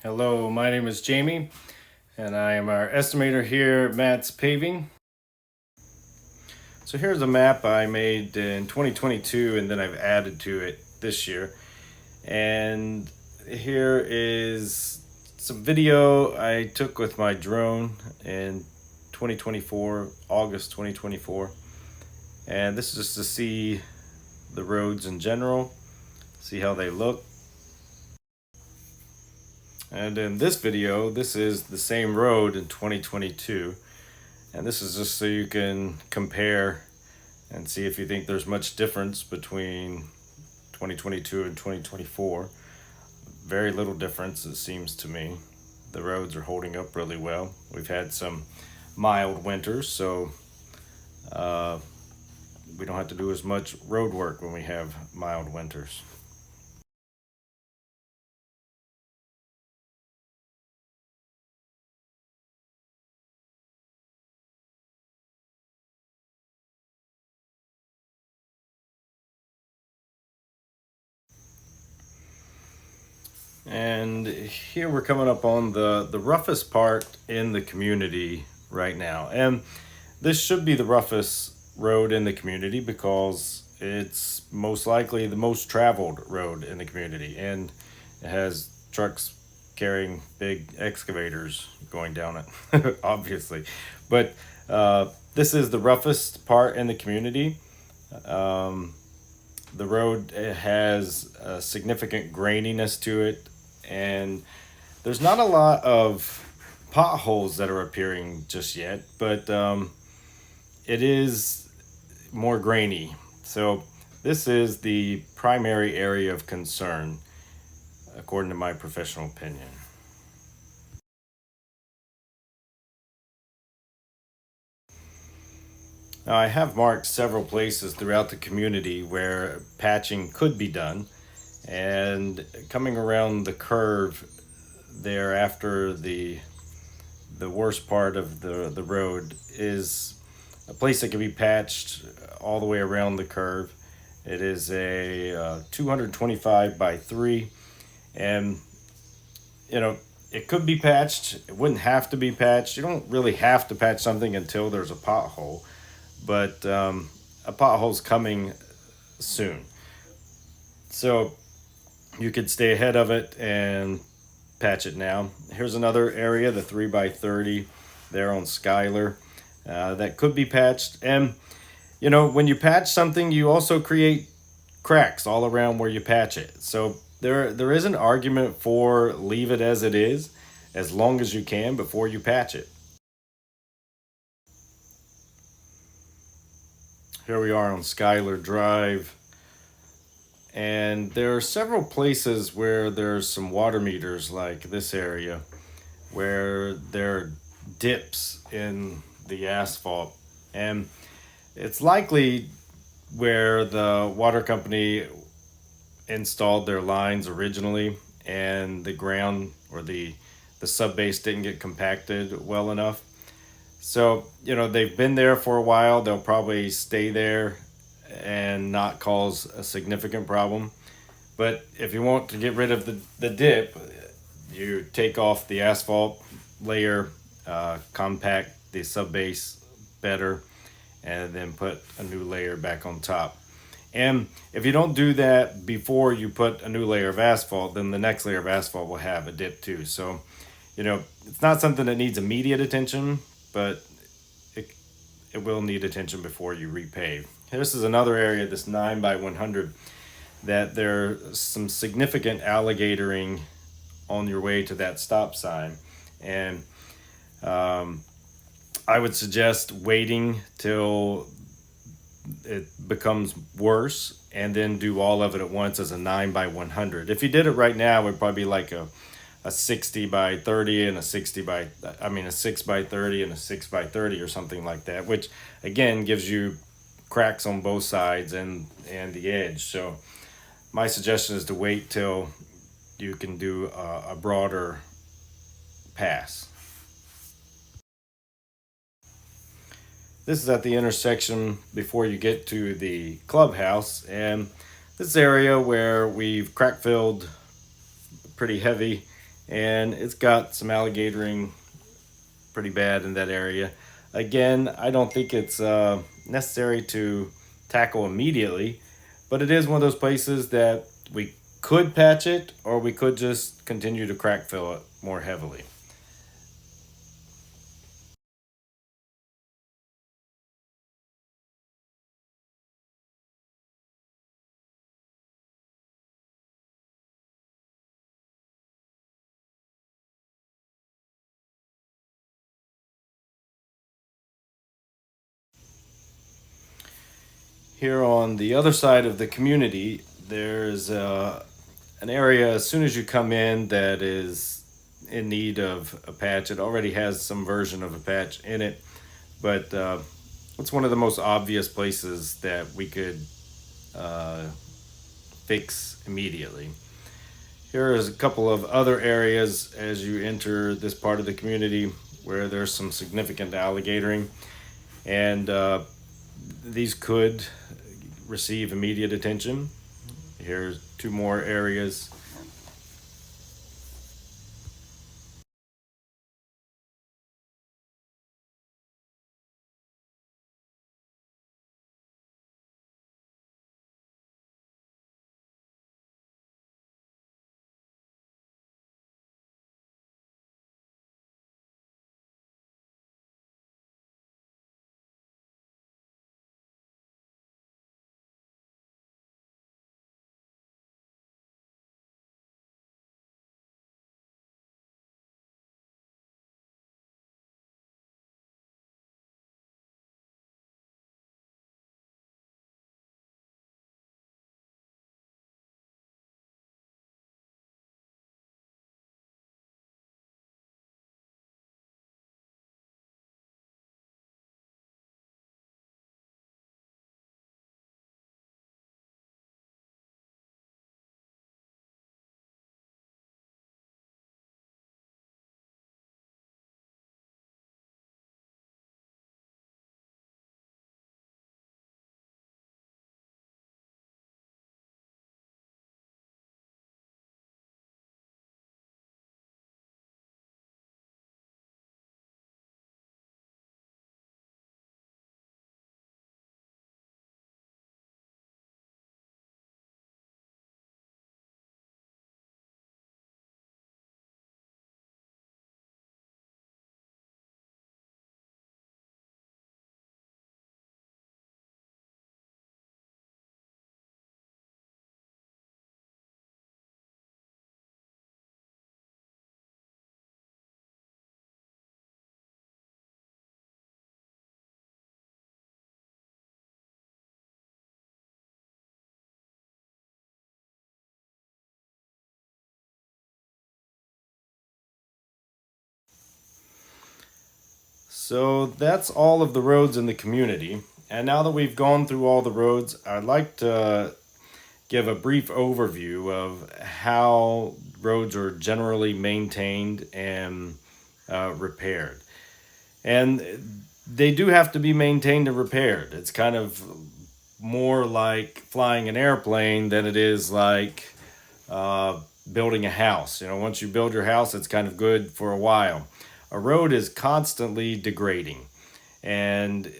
Hello, my name is Jamie, and I am our estimator here at Matt's Paving. So here's a map I made in 2022, and then I've added to it this year. And here is some video I took with my drone in 2024, August 2024. And this is just to see the roads in general, see how they look. And in this video, this is the same road in 2022. And this is just so you can compare and see if you think there's much difference between 2022 and 2024. Very little difference, it seems to me. The roads are holding up really well. We've had some mild winters, so we don't have to do as much road work when we have mild winters. And here we're coming up on the roughest part in the community right now. And this should be the roughest road in the community because it's most likely the most traveled road in the community. And it has trucks carrying big excavators going down it, obviously. But this is the roughest part in the community. The road has a significant graininess to it, and there's not a lot of potholes that are appearing just yet, but it is more grainy. So this is the primary area of concern, according to my professional opinion. Now, I have marked several places throughout the community where patching could be done, and coming around the curve there after the worst part of the road is a place that can be patched all the way around the curve. It is a 225 by 3, and you know it could be patched. It wouldn't have to be patched. You don't really have to patch something until there's a pothole, but a pothole's coming soon. So you could stay ahead of it and patch it now. Here's another area, the 3 by 30 there on Schuyler, that could be patched. And you know, when you patch something, you also create cracks all around where you patch it. So there is an argument for leave it as long as you can before you patch it. Here we are on Schuyler Drive, and there are several places where there's some water meters, like this area, where there are dips in the asphalt. And it's likely where the water company installed their lines originally and the ground or the sub base didn't get compacted well enough. So, you know, they've been there for a while. They'll probably stay there and not cause a significant problem. But if you want to get rid of the dip, you take off the asphalt layer, compact the sub base better, and then put a new layer back on top. And if you don't do that before you put a new layer of asphalt, then the next layer of asphalt will have a dip too. So, you know, it's not something that needs immediate attention, but it, it will need attention before you repave. This is another area, this 9 by 100, that there's some significant alligatoring on your way to that stop sign. And I would suggest waiting till it becomes worse and then do all of it at once as a 9 by 100. If you did it right now, it would probably be like a 60 by 30 and a 6 by 30 and a 6 by 30 or something like that, which again gives you cracks on both sides and the edge. So my suggestion is to wait till you can do a broader pass. This is at the intersection before you get to the clubhouse, and this area where we've crack filled pretty heavy and it's got some alligatoring pretty bad in that area. Again, I don't think it's necessary to tackle immediately, but it is one of those places that we could patch it or we could just continue to crack fill it more heavily. Here on the other side of the community, there's an area as soon as you come in that is in need of a patch. It already has some version of a patch in it, but it's one of the most obvious places that we could uh, fix immediately. Here is a couple of other areas as you enter this part of the community where there's some significant alligatoring, and these could receive immediate attention. Here's two more areas. So that's all of the roads in the community. And now that we've gone through all the roads, I'd like to give a brief overview of how roads are generally maintained and repaired. And they do have to be maintained and repaired. It's kind of more like flying an airplane than it is like uh, building a house. You know, once you build your house, it's kind of good for a while. A road is constantly degrading, and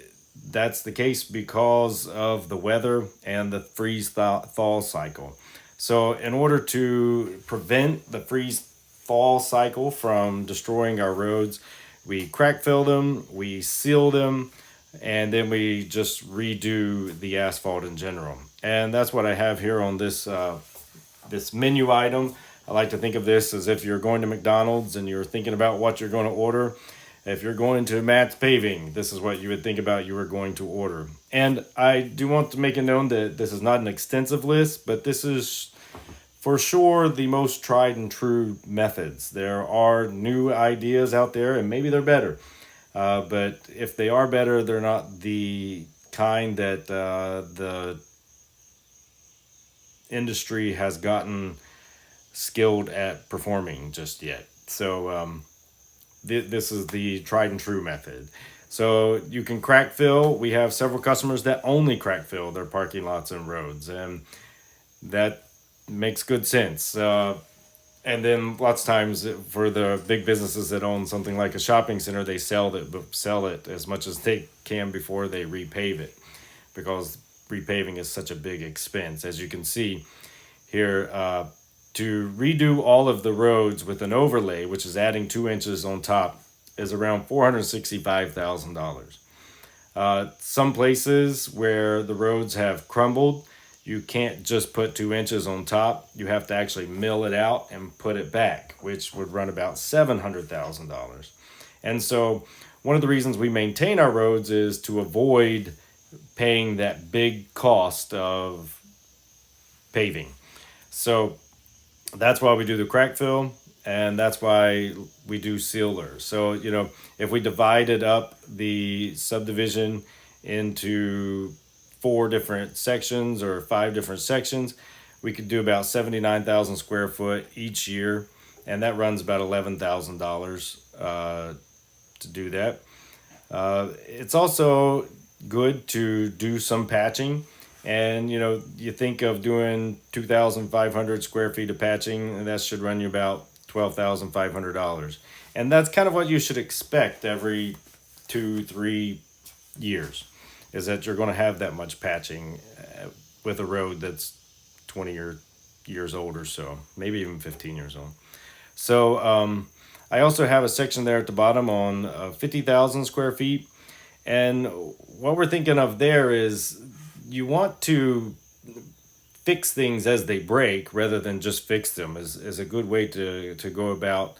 that's the case because of the weather and the freeze thaw cycle. So, in order to prevent the freeze thaw cycle from destroying our roads, we crack fill them, we seal them, and then we just redo the asphalt in general. And that's what I have here on this menu item. I like to think of this as if you're going to McDonald's and you're thinking about what you're going to order. If you're going to Matt's Paving, this is what you would think about you were going to order. And I do want to make it known that this is not an extensive list, but this is for sure the most tried and true methods. There are new ideas out there, and maybe they're better. But if they are better, they're not the kind that the industry has gotten skilled at performing just yet. So this is the tried and true method. So you can crack fill. We have several customers that only crack fill their parking lots and roads, and that makes good sense. And then lots of times for the big businesses that own something like a shopping center, they sell it as much as they can before they repave it, because repaving is such a big expense. As you can see here, to redo all of the roads with an overlay, which is adding 2 inches on top, is around $465,000. Some places where the roads have crumbled, you can't just put 2 inches on top. You have to actually mill it out and put it back, which would run about $700,000. And so, one of the reasons we maintain our roads is to avoid paying that big cost of paving. So, that's why we do the crack fill, and that's why we do sealer. So, if we divided up the subdivision into 4 different sections or 5 different sections, we could do about 79,000 square foot each year, and that runs about $11,000 to do that. It's also good to do some patching. And you think of doing 2,500 square feet of patching, and that should run you about $12,500. And that's kind of what you should expect every 2-3 years, is that you're going to have that much patching with a road that's 20 years old or so, maybe even 15 years old. So I also have a section there at the bottom on 50,000 square feet. And what we're thinking of there is you want to fix things as they break rather than just fix them, is a good way to go about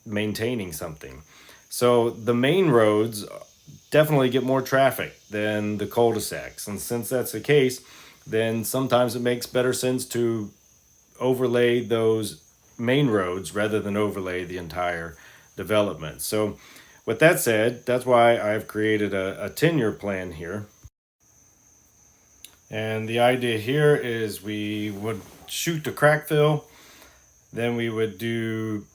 maintaining something. So the main roads definitely get more traffic than the cul-de-sacs. And since that's the case, then sometimes it makes better sense to overlay those main roads rather than overlay the entire development. So with that said, that's why I've created a 10-year plan here. And the idea here is we would shoot the crack fill, then we would do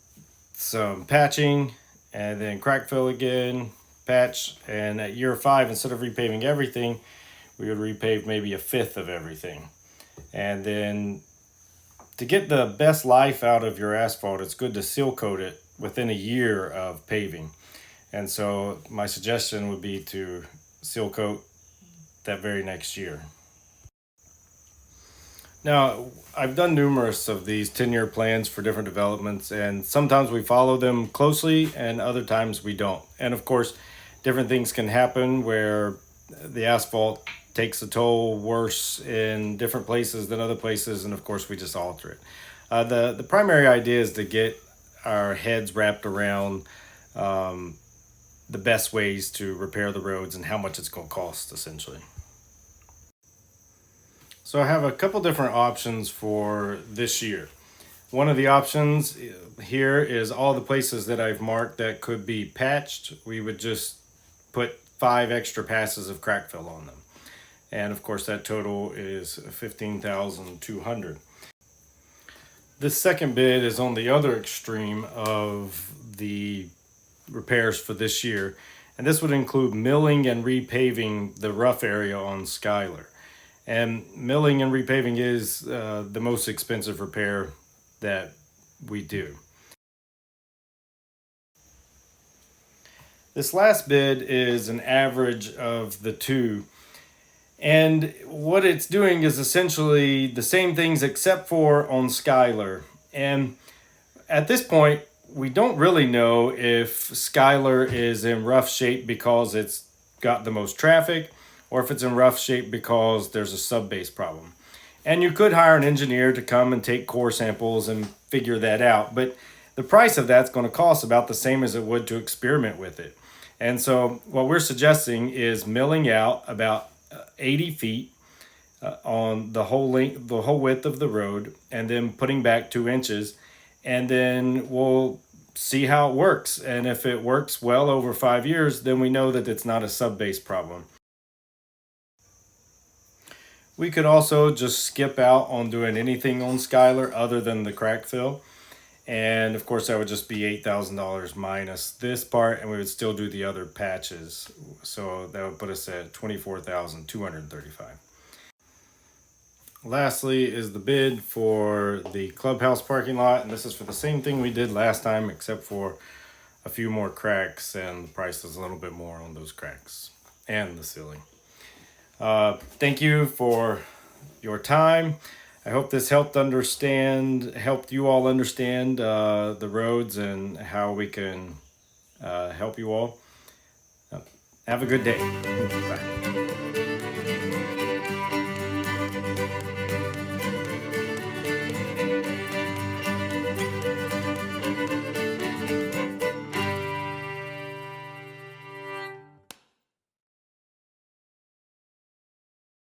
some patching, and then crack fill again, patch, and at year 5, instead of repaving everything, we would repave maybe a fifth of everything. And then to get the best life out of your asphalt, it's good to seal coat it within a year of paving. And so my suggestion would be to seal coat that very next year. Now, I've done numerous of these 10-year plans for different developments, and sometimes we follow them closely and other times we don't. And of course, different things can happen where the asphalt takes a toll worse in different places than other places, and of course we just alter it. The primary idea is to get our heads wrapped around the best ways to repair the roads and how much it's going to cost, essentially. So I have a couple different options for this year. One of the options here is all the places that I've marked that could be patched. We would just put 5 extra passes of crack fill on them. And of course that total is $15,200. The second bid is on the other extreme of the repairs for this year. And this would include milling and repaving the rough area on Schuyler. And milling and repaving is the most expensive repair that we do. This last bid is an average of the two. And what it's doing is essentially the same things except for on Schuyler. And at this point, we don't really know if Schuyler is in rough shape because it's got the most traffic, or if it's in rough shape because there's a sub-base problem. And you could hire an engineer to come and take core samples and figure that out, but the price of that's going to cost about the same as it would to experiment with it. And so what we're suggesting is milling out about 80 feet on the whole length, the whole width of the road, and then putting back 2 inches, and then we'll see how it works. And if it works well over 5 years, then we know that it's not a sub-base problem. We could also just skip out on doing anything on Schuyler other than the crack fill. And of course that would just be $8,000 minus this part, and we would still do the other patches. So that would put us at $24,235. lastly is the bid for the clubhouse parking lot, and this is for the same thing we did last time, except for a few more cracks, and the price is a little bit more on those cracks and the ceiling. Thank you for your time. I hope this helped you all understand the roads and how we can help you all. Have a good day. Bye.